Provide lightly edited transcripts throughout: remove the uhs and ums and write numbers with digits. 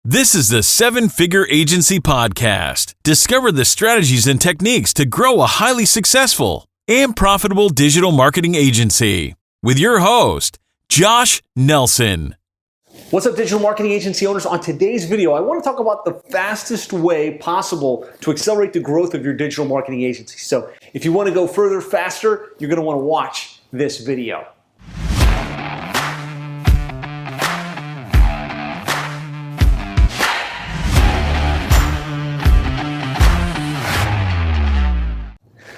This is the Seven Figure Agency Podcast. Discover the strategies and techniques to grow a highly successful and profitable digital marketing agency with your host, Josh Nelson. What's up, digital marketing agency owners? On today's video, I want to talk about the fastest way possible to accelerate the growth of your digital marketing agency. So if you want to go further, faster, you're going to want to watch this video.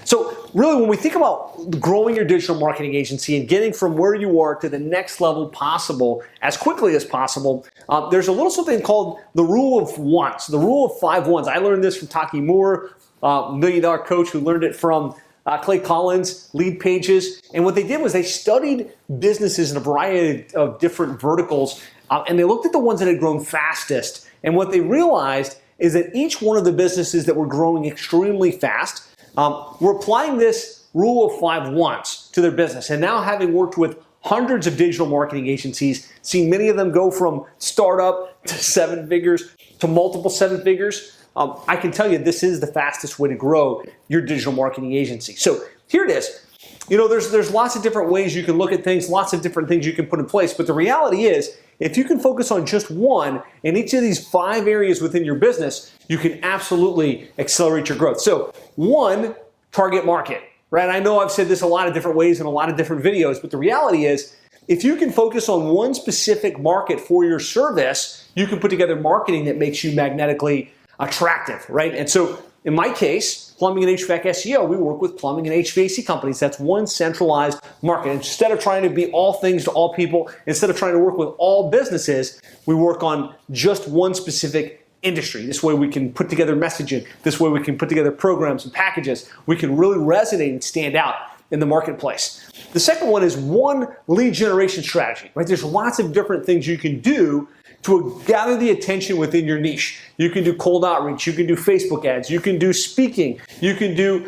So really, when we think about growing your digital marketing agency and getting from where you are to the next level possible as quickly as possible, there's a little something called the rule of ones, the rule of 5 ones. I learned this from Taki Moore, $1 million coach who learned it from Clay Collins, Lead Pages. And what they did was they studied businesses in a variety of different verticals, and they looked at the ones that had grown fastest. And what they realized is that each one of the businesses that were growing extremely fast we're applying this rule of 5 once to their business. And now, having worked with hundreds of digital marketing agencies, seen many of them go from startup to 7 figures to multiple 7 figures, I can tell you this is the fastest way to grow your digital marketing agency. So here it is. You know, there's lots of different ways you can look at things, lots of different things you can put in place. But the reality is, if you can focus on just one in each of these 5 areas within your business, you can absolutely accelerate your growth. So 1, target market, right? I know I've said this a lot of different ways in a lot of different videos, but the reality is, if you can focus on one specific market for your service, you can put together marketing that makes you magnetically attractive, right? And so in my case, plumbing and HVAC SEO, we work with plumbing and HVAC companies. That's one centralized market. Instead of trying to be all things to all people, instead of trying to work with all businesses, we work on just one specific industry. This way we can put together messaging. This way we can put together programs and packages. We can really resonate and stand out in the marketplace. The second one is one lead generation strategy, right? There's lots of different things you can do to gather the attention within your niche. You can do cold outreach, you can do Facebook ads, you can do speaking, you can do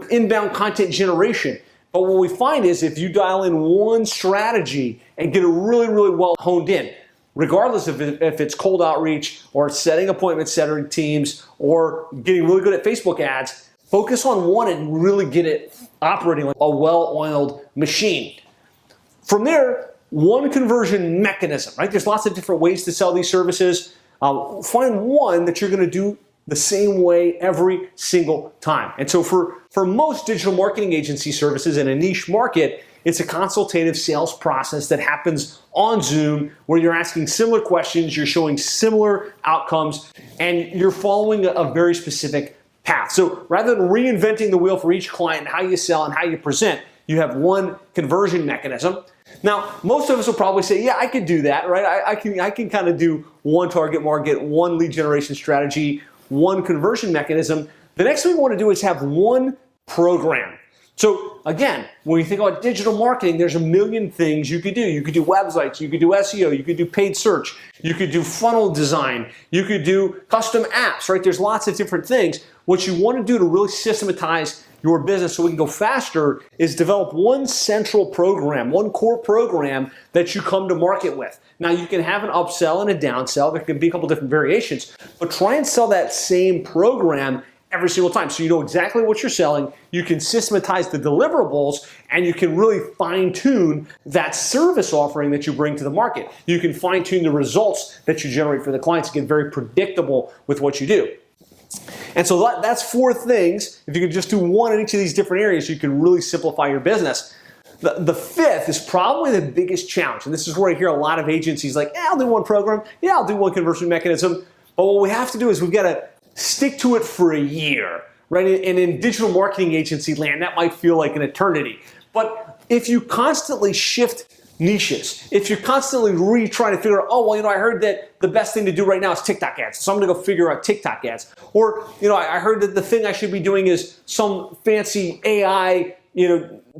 inbound content generation. But what we find is if you dial in one strategy and get it really, really well honed in, regardless of if it's cold outreach or setting appointments, setting teams, or getting really good at Facebook ads, focus on one and really get it operating like a well-oiled machine. From there, one conversion mechanism, right? There's lots of different ways to sell these services. Find one that you're going to do the same way every single time. And so for most digital marketing agency services in a niche market, it's a consultative sales process that happens on Zoom where you're asking similar questions, you're showing similar outcomes, and you're following a very specific path. So rather than reinventing the wheel for each client and how you sell and how you present, you have one conversion mechanism. Now, most of us will probably say, yeah, I could do that, right? I can kind of do one target market, one lead generation strategy, one conversion mechanism. The next thing we want to do is have one program. So again, when you think about digital marketing, there's a million things you could do. You could do websites, you could do SEO, you could do paid search, you could do funnel design, you could do custom apps, right? There's lots of different things. What you want to do to really systematize your business so we can go faster is develop one central program, one core program that you come to market with. Now, you can have an upsell and a downsell. There can be a couple different variations, but try and sell that same program every single time so you know exactly what you're selling. You can systematize the deliverables, and you can really fine-tune that service offering that you bring to the market. You can fine-tune the results that you generate for the clients to get very predictable with what you do. And so that's 4 things. If you could just do one in each of these different areas, you can really simplify your business. The 5th is probably the biggest challenge. And this is where I hear a lot of agencies like, yeah, I'll do one program. Yeah, I'll do one conversion mechanism. But what we have to do is we've got to stick to it for a year, right? And in digital marketing agency land, that might feel like an eternity. But if you constantly shift niches, if you're constantly trying to figure out, oh, well, I heard that the best thing to do right now is TikTok ads, so I'm going to go figure out TikTok ads. Or, I heard that the thing I should be doing is some fancy AI,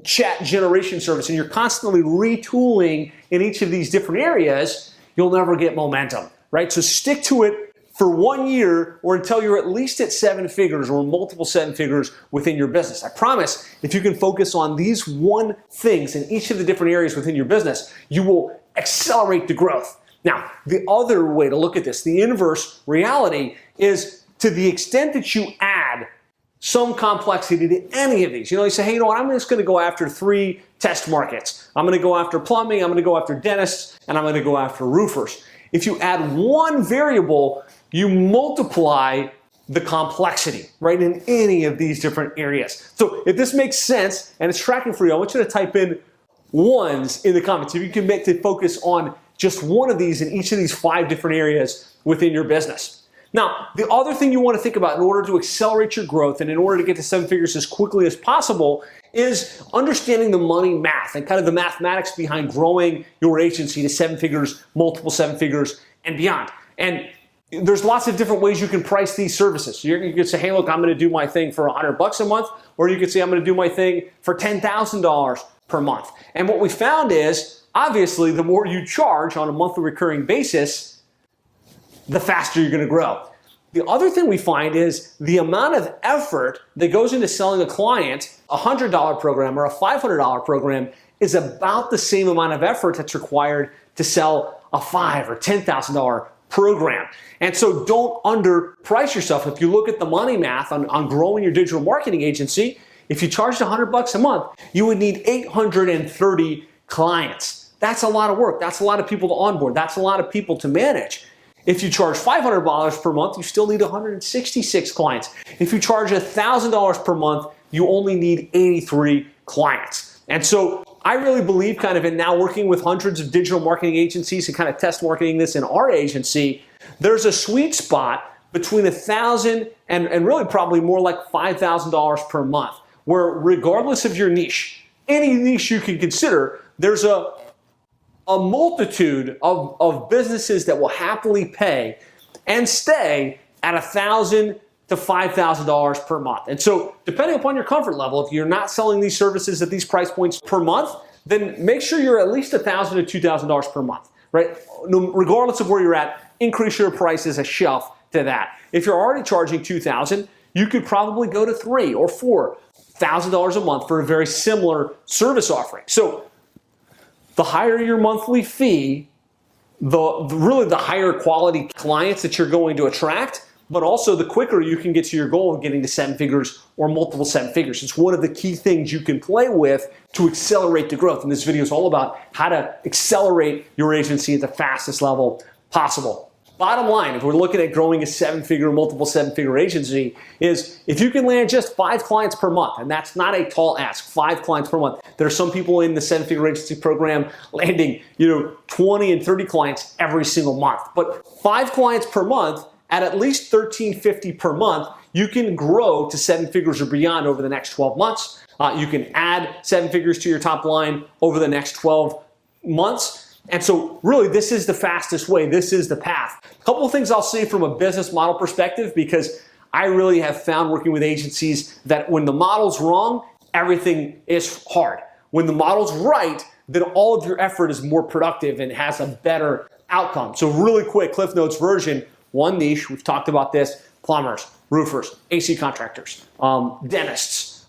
chat generation service, and you're constantly retooling in each of these different areas, you'll never get momentum, right? So stick to it for 1 year or until you're at least at 7 figures or multiple 7 figures within your business. I promise if you can focus on these one things in each of the different areas within your business, you will accelerate the growth. Now, the other way to look at this, the inverse reality, is to the extent that you add some complexity to any of these. You say, hey, I'm just going to go after 3 test markets. I'm going to go after plumbing, I'm going to go after dentists, and I'm going to go after roofers. If you add one variable, you multiply the complexity, right, in any of these different areas. So if this makes sense and it's tracking for you, I want you to type in ones in the comments. If you can make to focus on just one of these in each of these 5 different areas within your business. Now, the other thing you want to think about in order to accelerate your growth and in order to get to 7 figures as quickly as possible is understanding the money math and kind of the mathematics behind growing your agency to 7 figures, multiple 7 figures, and beyond. And there's lots of different ways you can price these services. You could say, hey, look, I'm going to do my thing for $100 a month, or you could say, I'm going to do my thing for $10,000 per month. And what we found is, obviously, the more you charge on a monthly recurring basis, the faster you're going to grow. The other thing we find is the amount of effort that goes into selling a client a $100 program or a $500 program is about the same amount of effort that's required to sell a $5,000 or $10,000 program. And so don't underprice yourself. If you look at the money math on growing your digital marketing agency, if you charged $100 a month, you would need 830 clients. That's a lot of work. That's a lot of people to onboard. That's a lot of people to manage. If you charge $500 per month, you still need 166 clients. If you charge $1,000 per month, you only need 83 clients. And so I really believe kind of in now working with hundreds of digital marketing agencies and kind of test marketing this in our agency, there's a sweet spot between $1,000 and really probably more like $5,000 per month, where regardless of your niche, any niche you can consider, there's a multitude of businesses that will happily pay and stay at $1,000 to $5,000 per month. And so depending upon your comfort level, if you're not selling these services at these price points per month, then make sure you're at least $1,000 to $2,000 per month, right? Regardless of where you're at, increase your price as a shelf to that. If you're already charging $2,000, you could probably go to $3,000 or $4,000 a month for a very similar service offering. So the higher your monthly fee, really the higher quality clients that you're going to attract, but also the quicker you can get to your goal of getting to 7 figures or multiple 7 figures. It's one of the key things you can play with to accelerate the growth. And this video is all about how to accelerate your agency at the fastest level possible. Bottom line, if we're looking at growing a 7-figure, multiple 7-figure agency, is if you can land just 5 clients per month, and that's not a tall ask, 5 clients per month. There are some people in the 7-figure agency program landing 20 and 30 clients every single month. But 5 clients per month at least $1,350 per month, you can grow to 7 figures or beyond over the next 12 months. You can add 7 figures to your top line over the next 12 months. And so really, this is the fastest way. This is the path. A couple of things I'll say from a business model perspective, because I really have found working with agencies that when the model's wrong, everything is hard. When the model's right, then all of your effort is more productive and has a better outcome. So really quick, Cliff Notes version, one niche, we've talked about this, plumbers, roofers, AC contractors, dentists,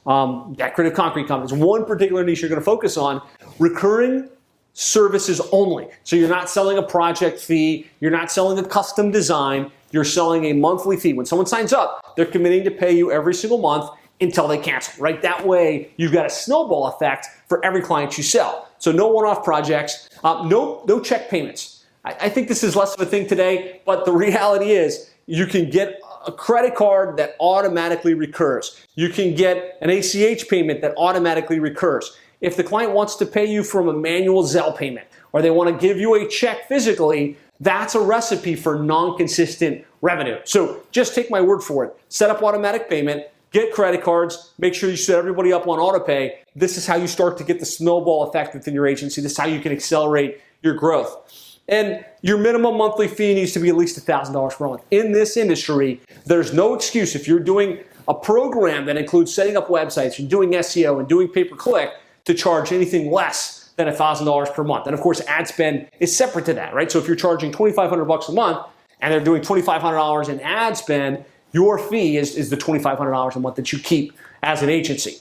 decorative concrete companies. One particular niche you're going to focus on, recurring services only. So you're not selling a project fee, you're not selling a custom design, you're selling a monthly fee. When someone signs up, they're committing to pay you every single month until they cancel, right? That way, you've got a snowball effect for every client you sell. So no one-off projects, no check payments. I think this is less of a thing today, but the reality is you can get a credit card that automatically recurs. You can get an ACH payment that automatically recurs. If the client wants to pay you from a manual Zelle payment, or they want to give you a check physically, that's a recipe for non-consistent revenue. So just take my word for it. Set up automatic payment, get credit cards, make sure you set everybody up on auto pay. This is how you start to get the snowball effect within your agency. This is how you can accelerate your growth. And your minimum monthly fee needs to be at least $1,000 per month. In this industry, there's no excuse. If you're doing a program that includes setting up websites and doing SEO and doing pay-per-click, to charge anything less than $1,000 per month. And of course, ad spend is separate to that, right? So if you're charging $2,500 a month and they're doing $2,500 in ad spend, your fee is the $2,500 a month that you keep as an agency.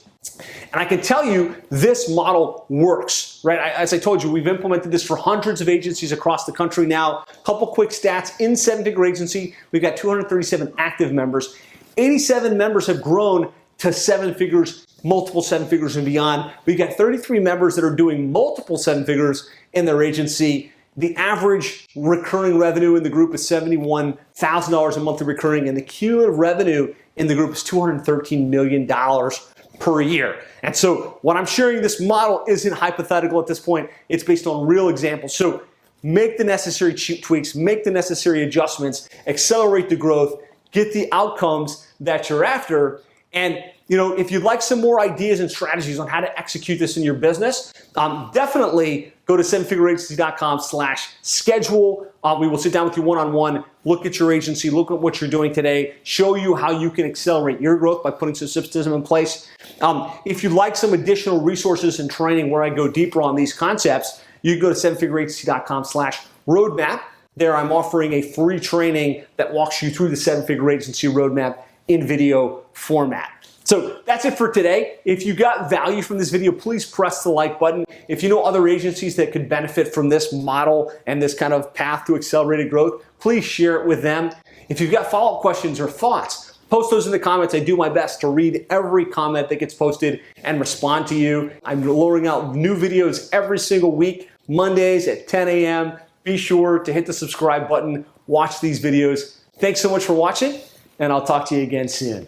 And I can tell you this model works, right? As I told you, we've implemented this for hundreds of agencies across the country now. A couple quick stats. In seven-figure agency, we've got 237 active members. 87 members have grown to seven figures, multiple seven figures and beyond. We've got 33 members that are doing multiple seven figures in their agency. The average recurring revenue in the group is $71,000 a monthly recurring, and the cumulative revenue in the group is $213 million per year. And so what I'm sharing, this model isn't hypothetical at this point. It's based on real examples. So make the necessary tweaks, make the necessary adjustments, accelerate the growth, get the outcomes that you're after. And if you'd like some more ideas and strategies on how to execute this in your business, definitely go to sevenfigureagency.com/schedule. We will sit down with you one-on-one, look at your agency, look at what you're doing today, show you how you can accelerate your growth by putting some system in place. If you'd like some additional resources and training where I go deeper on these concepts, you can go to sevenfigureagency.com/roadmap. There I'm offering a free training that walks you through the seven-figure agency roadmap in video format. So that's it for today. If you got value from this video, please press the like button. If you know other agencies that could benefit from this model and this kind of path to accelerated growth, please share it with them. If you've got follow-up questions or thoughts, post those in the comments. I do my best to read every comment that gets posted and respond to you. I'm rolling out new videos every single week, Mondays at 10 a.m. Be sure to hit the subscribe button, watch these videos. Thanks so much for watching, and I'll talk to you again soon.